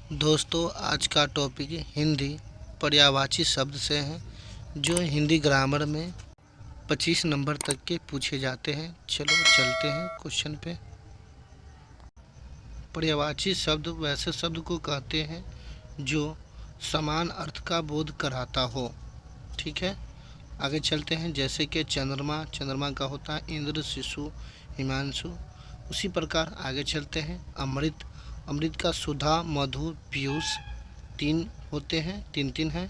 दोस्तों, आज का टॉपिक हिंदी पर्यायवाची शब्द से है जो हिंदी ग्रामर में 25 नंबर तक के पूछे जाते हैं। चलो चलते हैं क्वेश्चन पे। पर्यायवाची शब्द वैसे शब्द को कहते हैं जो समान अर्थ का बोध कराता हो। ठीक है, आगे चलते हैं। जैसे कि चंद्रमा, चंद्रमा का होता है इंद्र, शिशु, हिमांशु। उसी प्रकार आगे चलते हैं। अमृत, अमृत का सुधा, मधु, पीयूष, तीन होते हैं, तीन तीन हैं।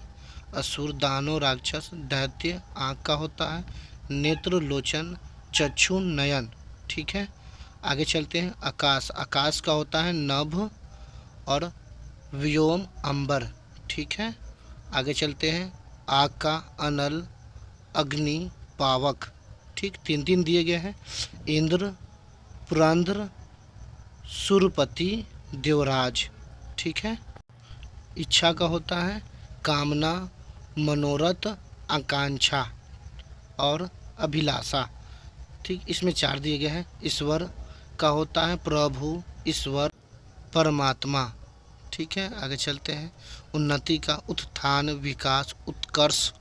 असुर, दानव, राक्षस, दैत्य आँख का होता है। नेत्र, लोचन, चक्षु, नयन। ठीक है, आगे चलते हैं। आकाश, आकाश का होता है नभ और व्योम, अंबर। ठीक है, आगे चलते हैं। आग का अनल, अग्नि, पावक। ठीक, तीन तीन दिए गए हैं। इंद्र, पुरंदर, सुरपति, देवराज। ठीक है, इच्छा का होता है कामना, मनोरथ, आकांक्षा और अभिलाषा। ठीक, इसमें चार दिए गए हैं। ईश्वर का होता है प्रभु, ईश्वर, परमात्मा। ठीक है, आगे चलते हैं। उन्नति का उत्थान, विकास, उत्कर्ष।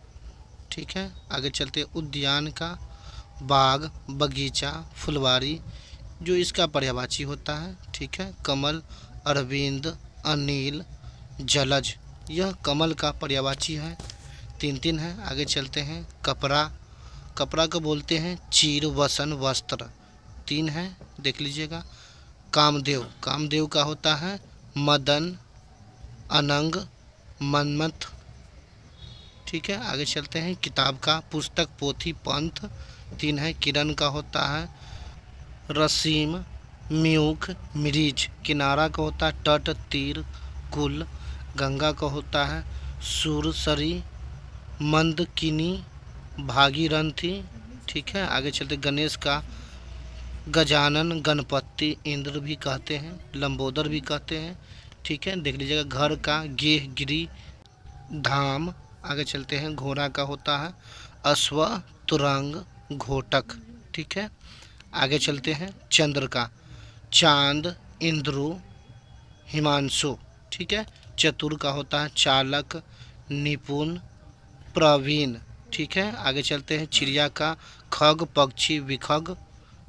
ठीक है, आगे चलते हैं। उद्यान का बाग, बगीचा, फुलवारी, जो इसका पर्यायवाची होता है। ठीक है, कमल, अरविंद, अनिल, जलज, यह कमल का पर्यायवाची है। तीन तीन है। आगे चलते हैं। कपड़ा, कपड़ा को बोलते हैं चीर, वसन, वस्त्र। तीन है, देख लीजिएगा। कामदेव, कामदेव का होता है मदन, अनंग, मनमथ। ठीक है, आगे चलते हैं। किताब का पुस्तक, पोथी, पंथ। तीन है। किरण का होता है रसीम, म्यूख, मरीच। किनारा का होता है तट, तीर, कुल। गंगा का होता है सुरसरी, मंदकिनी, भागीरथी। ठीक है, आगे चलते। गणेश का गजानन, गणपति, इंद्र भी कहते हैं, लंबोदर भी कहते हैं। ठीक है, देख लीजिएगा। घर का गेह, गिरी, धाम। आगे चलते हैं। घोड़ा का होता है अश्व, तुरंग, घोटक। ठीक है, आगे चलते हैं। चंद्र का चांद, इंद्रु, हिमांशु। ठीक है, चतुर का होता है चालक, निपुण, प्रवीण। ठीक है, आगे चलते हैं। चिड़िया का खग, पक्षी, विखग,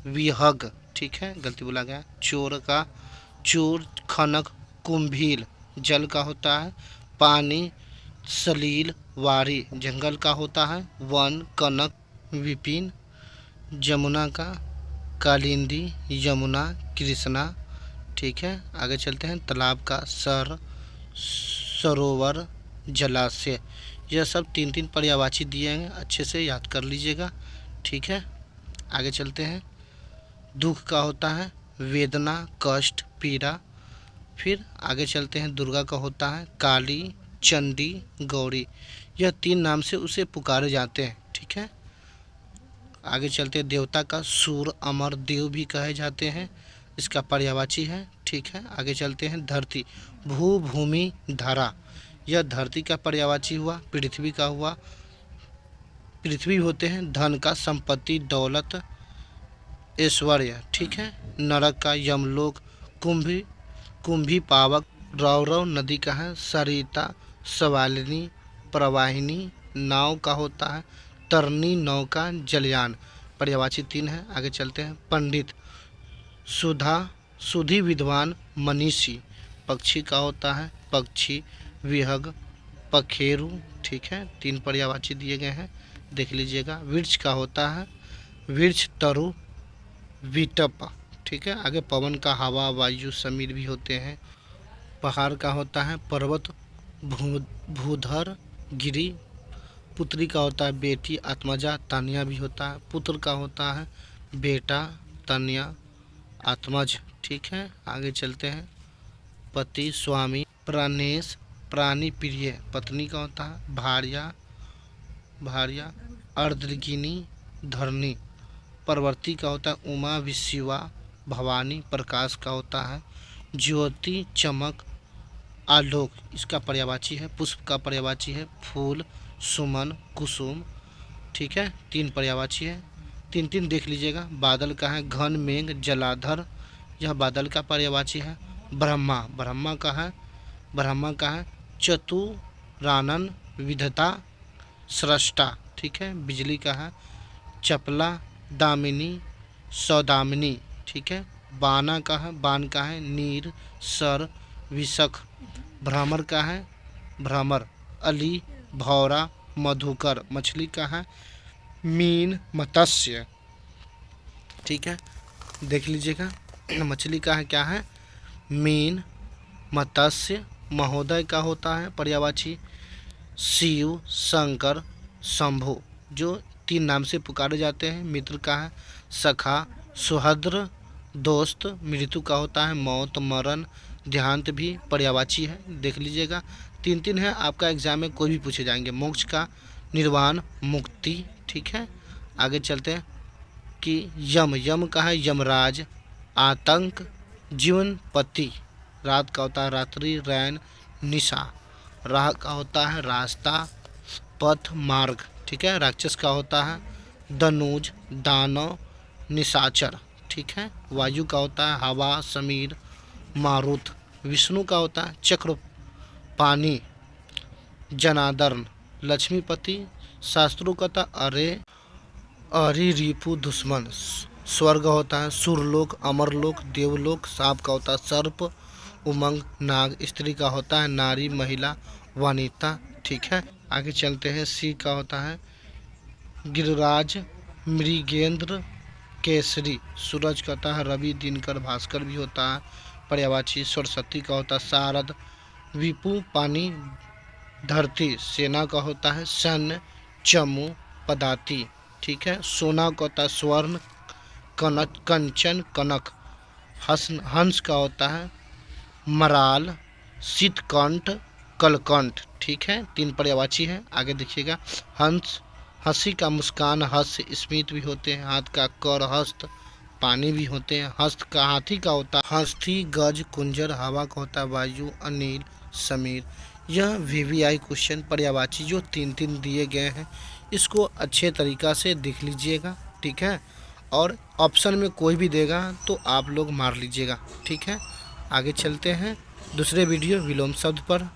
विहग। ठीक है, गलती बोला गया। चोर का चोर, खनक, कुंभील। जल का होता है पानी, सलील, वारी। जंगल का होता है वन, कनक, विपिन। जमुना का कालिंदी, यमुना, कृष्णा। ठीक है, आगे चलते हैं। तालाब का सर, सरोवर, जलाशय। यह सब तीन तीन पर्यायवाची दिए हैं, अच्छे से याद कर लीजिएगा। ठीक है, आगे चलते हैं। दुख का होता है वेदना, कष्ट, पीड़ा। फिर आगे चलते हैं। दुर्गा का होता है काली, चंडी, गौरी। यह तीन नाम से उसे पुकारे जाते हैं। ठीक है, आगे चलते हैं। देवता का सूर, अमर, देव भी कहे जाते हैं, इसका पर्यायवाची है। ठीक है, आगे चलते हैं। धरती, भू, भूमि, धरा। यह धरती का पर्यायवाची हुआ। पृथ्वी का हुआ, पृथ्वी होते हैं धन का संपत्ति, दौलत, ऐश्वर्य। ठीक है, नरक का यमलोक, कुंभी, कुंभी, पावक। रौरव नदी का है सरिता, सवालिनी, प्रवाहिनी। नाव का होता है तरनी, नौका, जलयान। पर्यायवाची तीन है। आगे चलते हैं। पंडित, सुधा, सुधी, विद्वान, मनीषी। पक्षी का होता है पक्षी, विहग, पखेरु। ठीक है, तीन पर्यायवाची दिए गए हैं, देख लीजिएगा। वृक्ष का होता है वृक्ष, तरु, विटप। ठीक है, आगे पवन का हवा, वायु, समीर भी होते हैं। पहाड़ का होता है पर्वत, भूधर, गिरी। पुत्री का होता है बेटी, आत्मजा, तान्या भी होता है। पुत्र का होता है बेटा, तन्या, आत्मज। ठीक है, आगे चलते हैं। पति, स्वामी, प्राणेश, प्राणी, प्रिय। पत्नी का होता है भार्या, भार्या, अर्धगिनी, धरणी। परवर्ती का होता है उमा, विशिवा, भवानी। प्रकाश का होता है ज्योति, चमक, आलोक। इसका पर्यायवाची है। पुष्प का पर्यायवाची है फूल, सुमन, कुसुम। ठीक है, तीन पर्यायवाची है, तीन तीन देख लीजिएगा। बादल का है घन, मेघ, जलाधर। यह बादल का पर्यायवाची है। ब्रह्मा, ब्रह्मा का है ब्रह्मा का है चतुरानन विधता सृष्टा, ठीक है। बिजली का है चपला दामिनी सौदामिनी, ठीक है। बान का है नीर सर विशख। भ्रमर का है भ्रमर अली भौरा मधुकर। मछली का है मीन मत्स्य, ठीक है। देख लीजिएगा मछली का है क्या है मीन मत्स्य। महोदय का होता है पर्यायवाची शिव शंकर शंभु, जो 3 नाम से पुकारे जाते हैं। मित्र का है सखा सुहद्र दोस्त। मृत्यु का होता है मौत मरण। देहांत भी पर्यायवाची है, देख लीजिएगा 3 है। आपका एग्जाम में कोई भी पूछे जाएंगे। मोक्ष का निर्वाण मुक्ति, ठीक है। आगे चलते हैं कि यम का है यमराज आतंक जीवन पति। रात का होता है रात्रि रैन निशा। राह का होता है रास्ता पथ मार्ग, ठीक है। राक्षस का होता है दनुज दानव निशाचर, ठीक है। वायु का होता है हवा समीर मारुत। विष्णु का होता है चक्र पानी जनादर्न। लक्ष्मीपति शास्त्रों का था अरे रिपु दुश्मन। स्वर्ग होता है सुरलोक अमरलोक देवलोक। सांप का होता है सर्प उमंग नाग। स्त्री का होता है नारी महिला वनिता, ठीक है। आगे चलते हैं। सी का होता है गिरिराज मृगेंद्र केसरी। सूरज का होता है रवि दिनकर भास्कर भी होता है पर्यायवाची। सरस्वती का होता है शारद विपु पानी धरती। सेना का होता है सैन्य चमू पदाती, ठीक है। सोना का होता है स्वर्ण कनक कंचन कनक। हंस का होता है मराल शीतकंठ कलकंठ, ठीक है। 3 पर्यायवाची है। आगे देखिएगा हंस हंसी का मुस्कान हस्त स्मित भी होते हैं। हाथ का कर हस्त पानी भी होते हैं। हस्त का हाथी का होता है हस्ती गज कुंजर। हवा का होता है वायु अनिल समीर। यह VVI क्वेश्चन पर्यायवाची जो 3 दिए गए हैं, इसको अच्छे तरीक़ा से देख लीजिएगा, ठीक है। और ऑप्शन में कोई भी देगा तो आप लोग मार लीजिएगा, ठीक है। आगे चलते हैं दूसरे वीडियो विलोम शब्द पर।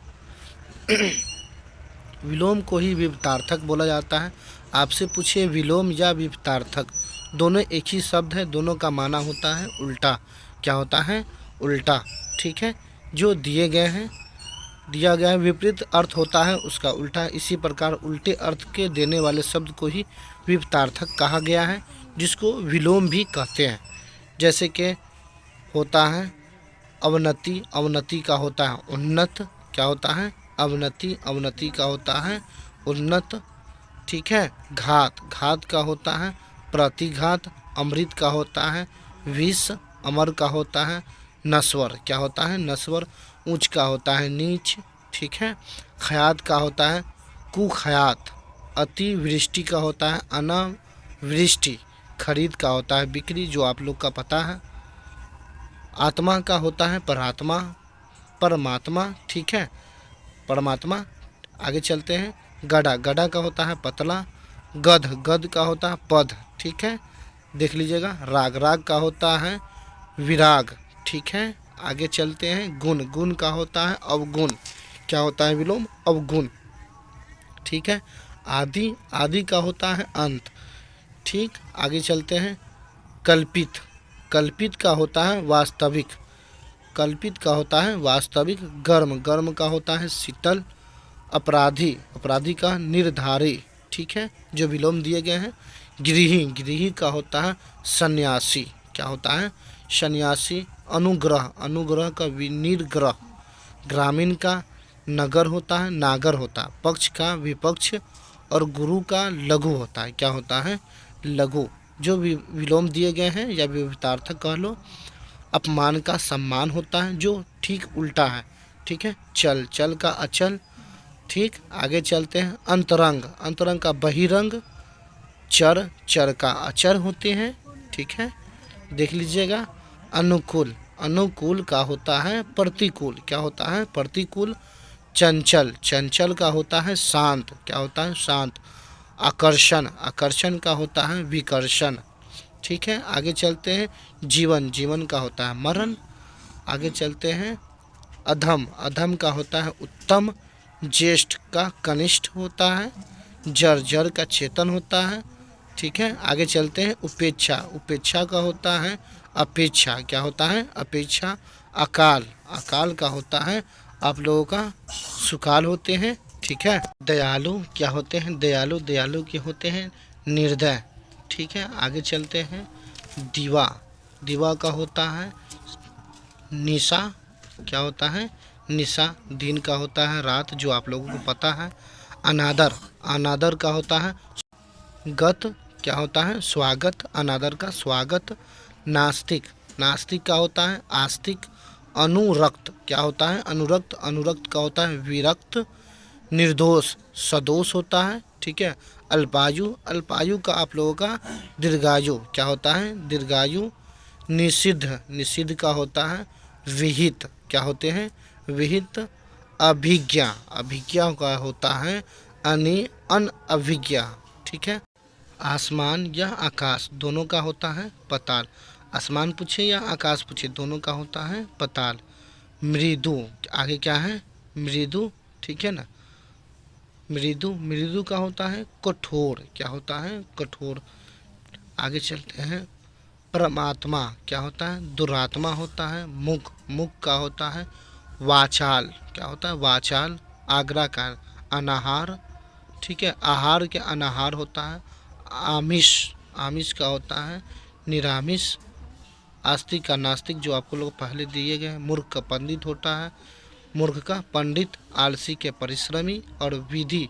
विलोम को ही विपतार्थक बोला जाता है। आपसे पूछिए विलोम या विपतार्थक, दोनों एक ही शब्द है, दोनों का माना होता है उल्टा। क्या होता है उल्टा, ठीक है। जो दिया गया है विपरीत अर्थ होता है उसका उल्टा। इसी प्रकार उल्टे अर्थ के देने वाले शब्द को ही विपतार्थक कहा गया है, जिसको विलोम भी कहते हैं। जैसे कि होता है अवनति, अवनति का होता है उन्नत। क्या होता है अवनति, अवनति का होता है उन्नत, ठीक है। घात, घात का होता है प्रतिघात। अमृत का होता है विष, अमर का होता है नश्वर। क्या होता है नश्वर। ऊंच का होता है नीच, ठीक है। खयात का होता है कुखयात। अतिवृष्टि का होता है अनावृष्टि। खरीद का होता है बिक्री, जो आप लोग का पता है। आत्मा का होता है परात्मा परमात्मा, ठीक है परमात्मा। आगे चलते हैं। गधा, गधा का होता है पतला। गध, गध का होता है पद, ठीक है। देख लीजिएगा। राग, राग का होता है विराग, ठीक है। आगे चलते हैं। गुण, गुण का होता है अवगुण। क्या होता है विलोम अवगुण, ठीक है। आदि, आदि का होता है अंत, ठीक। आगे चलते हैं। कल्पित, कल्पित का होता है वास्तविक। कल्पित का होता है वास्तविक। गर्म, गर्म का होता है शीतल। अपराधी, अपराधी का निर्धारी, ठीक है। जो विलोम दिए गए हैं। गृही, गृही का होता है सन्यासी। क्या होता है सन्यासी। अनुग्रह, अनुग्रह का निर्ग्रह। ग्रामीण का नगर होता है नागर होता है। पक्ष का विपक्ष और गुरु का लघु होता है। क्या होता है लघु। जो विलोम दिए गए हैं या विपरीतार्थक कह लो। अपमान का सम्मान होता है, जो ठीक उल्टा है, ठीक है। चल, चल का अचल, ठीक। आगे चलते हैं। अंतरंग, अंतरंग का बहिरंग। चर, चर का अचर होते हैं, ठीक है। देख लीजिएगा। अनुकूल, अनुकूल का होता है प्रतिकूल। क्या होता है प्रतिकूल। चंचल, चंचल का होता है शांत। क्या होता है शांत। आकर्षण, आकर्षण का होता है विकर्षण, ठीक है। आगे चलते हैं। जीवन, जीवन का होता है मरण। आगे चलते हैं। अधम, अधम का होता है उत्तम, ज्येष्ठ का कनिष्ठ होता है, जर, जर का चेतन होता है। ठीक है, आगे चलते हैं। उपेक्षा, उपेक्षा का होता है अपेक्षा, क्या होता है अपेक्षा। अकाल, अकाल का होता है आप लोगों का सुकाल होते हैं। ठीक है, दयालु क्या होते हैं दयालु, दयालु के होते हैं निर्दय। ठीक है, आगे चलते हैं। दीवा, दीवा का होता है निशा, क्या होता है निशा। दिन का होता है रात, जो आप लोगों को पता है। अनादर, अनादर का होता है गत, क्या होता है स्वागत, अनादर का स्वागत। नास्तिक, नास्तिक का होता है आस्तिक। अनुरक्त, क्या होता है अनुरक्त, अनुरक्त का होता है विरक्त। निर्दोष, सदोष होता है। ठीक है, अल्पायु, अल्पायु का आप लोगों का दीर्घायु, क्या होता है दीर्घायु। निषिद्ध, निषिद्ध का होता है विहित, क्या होते हैं विहित। अभिज्ञा, अभिज्ञा का होता है अनभिज्ञा। ठीक है, आसमान या आकाश दोनों का होता है पताल। आसमान पूछे या आकाश पूछे, दोनों का होता है पताल। मृदु, आगे क्या है मृदु। ठीक है ना, मृदु, मृदु का होता है कठोर, क्या होता है कठोर। आगे चलते हैं। परमात्मा क्या होता है दुरात्मा होता है। मुख, मुख का होता है वाचाल, क्या होता है वाचाल। आग्रा का अनाहार। ठीक है, आहार के अनाहार होता है। आमिष, आमिष का होता है निरामिष। आस्तिक का नास्तिक, जो आपको लोग पहले दिए गए हैं। मूर्ख का पंडित होता है, मूर्ख का पंडित। आलसी के परिश्रमी। और विधि,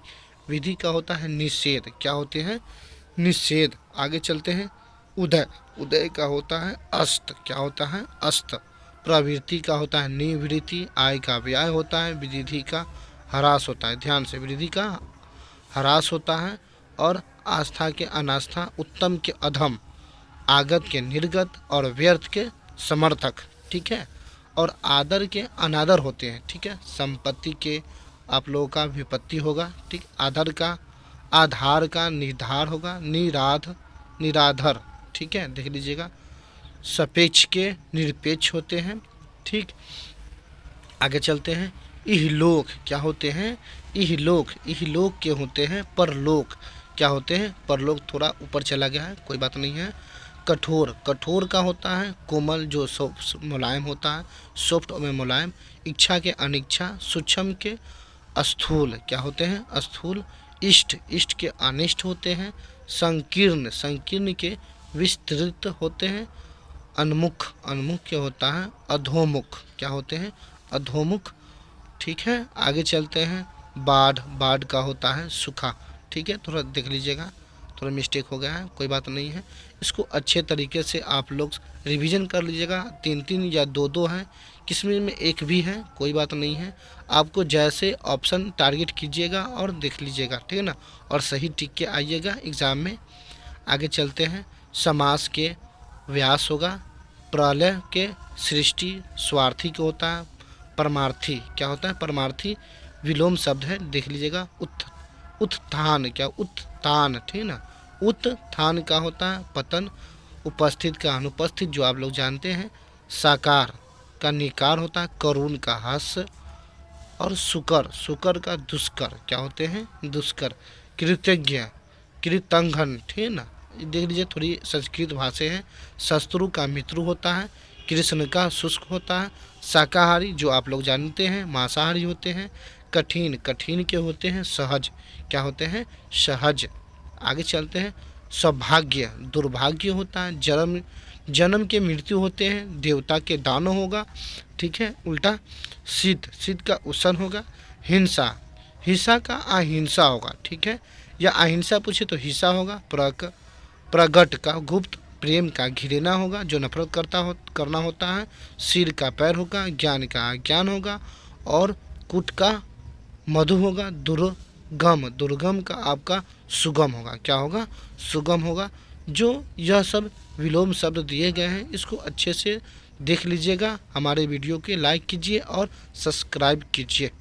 विधि का होता है निषेध, क्या होते हैं निषेध। आगे चलते हैं। उदय, उदय का होता है अस्त, क्या होता है अस्त। प्रवृत्ति का होता है निवृत्ति। आय का व्यय होता है। विधि का ह्रास होता है, ध्यान से, विधि का ह्रास होता है। और आस्था के अनास्था, उत्तम के अधम, आगत के निर्गत और व्यर्थ के समर्थक। ठीक है, और आदर के अनादर होते हैं। ठीक है, संपत्ति के आप लोगों का विपत्ति होगा। ठीक, आदर का आधार का निर्धार होगा। निराध, निराधर। ठीक है, देख लीजिएगा। सापेक्ष के निरपेक्ष होते हैं। ठीक, आगे चलते हैं। इहलोक क्या होते हैं इहलोक, इहलोक के होते हैं परलोक, क्या होते हैं परलोक। थोड़ा ऊपर चला गया है, कोई बात नहीं है। कठोर, कठोर का होता है कोमल, जो मुलायम होता है, सॉफ्ट में मुलायम। इच्छा के अनिच्छा, सूक्ष्म के स्थूल, क्या होते हैं स्थूल। इष्ट, इष्ट के अनिष्ट होते हैं। संकीर्ण, संकीर्ण के विस्तृत होते हैं। अनमुख, अनमुख के होता है अधोमुख, क्या होते हैं अधोमुख। ठीक है, आगे चलते हैं। बाढ़, बाढ़ का होता है सूखा। ठीक है, थोड़ा देख लीजिएगा, थोड़ा मिस्टेक हो गया है, कोई बात नहीं है। इसको अच्छे तरीके से आप लोग रिवीजन कर लीजिएगा। 3-3 या 2-2 हैं, किसमें में एक भी है, कोई बात नहीं है। आपको जैसे ऑप्शन टारगेट कीजिएगा और देख लीजिएगा, ठीक है ना, और सही टिक के आइएगा एग्ज़ाम में। आगे चलते हैं। समास के व्यास होगा। प्रलय के सृष्टि। स्वार्थी के होता है परमार्थी, क्या होता है परमार्थी। विलोम शब्द है, देख लीजिएगा। उत्थान, क्या उत्थान, ठीक है ना। उत्थान का होता है पतन। उपस्थित का अनुपस्थित, जो आप लोग जानते हैं। साकार का निकार होता है। करुण का हास्य। और सुकर, सुकर का दुष्कर, क्या होते हैं दुष्कर। कृतज्ञ, कृतंघन, ठीक है ना, देख लीजिए, थोड़ी संस्कृत भाषा है। शत्रु का मित्र होता है। कृष्ण का शुष्क होता है। शाकाहारी, जो आप लोग जानते हैं मांसाहारी होते हैं। कठिन, कठिन के होते हैं सहज, क्या होते हैं सहज। आगे चलते हैं। सौभाग्य, दुर्भाग्य होता है। जन्म, जन्म के मृत्यु होते हैं। देवता के दानव होगा, ठीक है उल्टा। सिद्ध, सिद्ध का उसन होगा। हिंसा, हिंसा का अहिंसा होगा, ठीक है, या अहिंसा पूछे तो हिंसा होगा। प्रगट का गुप्त। प्रेम का घिरना होगा, जो नफरत करना होता है। सिर का पैर होगा। ज्ञान का ज्ञान होगा। और कुट का मधु होगा। दुर्गम, दुर्गम का आपका सुगम होगा, क्या होगा सुगम होगा। जो यह सब विलोम शब्द दिए गए हैं, इसको अच्छे से देख लीजिएगा। हमारे वीडियो के लाइक कीजिए और सब्सक्राइब कीजिए।